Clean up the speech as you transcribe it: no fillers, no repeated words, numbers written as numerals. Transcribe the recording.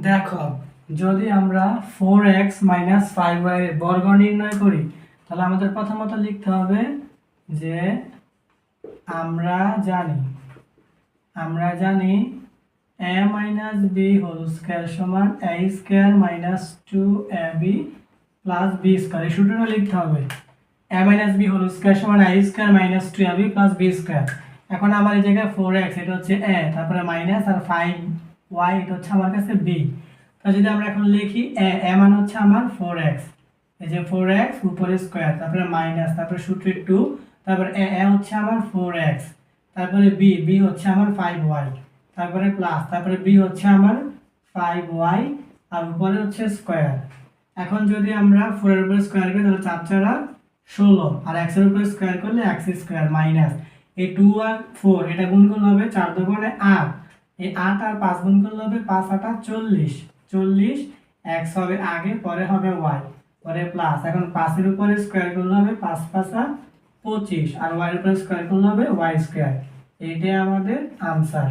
দেখো, যদি আমরা 4x মাইনাস 5y এর বর্গ নির্ণয় করি তাহলে আমাদের প্রথমত লিখতে হবে যে আমরা জানি a minus b whole square সমান a square minus 2ab plus b square. এই সূত্রটা লিখতে হবে a minus b whole square সমান a square minus 2ab plus b square. এখন আমার এই জায়গায় 4x এটা হচ্ছে a, তারপরে মাইনাস আর 5y এটা হচ্ছে আমার কাছে b। তাহলে যদি আমরা এখন লিখি a মানে হচ্ছে আমার 4x, এই যে 4x উপরে স্কয়ার, তারপরে মাইনাস, তারপরে সূত্রে 2, তারপরে a হচ্ছে আমার 4x, তারপরে b হচ্ছে আমার 5y, তারপরে প্লাস, তারপরে b হচ্ছে আমার 5y আর উপরে হচ্ছে স্কয়ার। এখন যদি আমরা 4 এর উপরে স্কয়ার করি তাহলে 4 4 16 আর x এর উপরে স্কয়ার করলে x স্কয়ার মাইনাস এই 2 আর 4 এটা গুণ করলে হবে 4 দুগুণে 8, এই 8 আর 5 গুণ করলে হবে 5 8 40, 40 x হবে আগে, পরে হবে y, পরে প্লাস। এখন 5 এর উপরে স্কয়ার করলে হবে 5 5 25 আর y এর উপরে স্কয়ার করলে হবে y স্কয়ার। এইটাই আমাদের আনসার।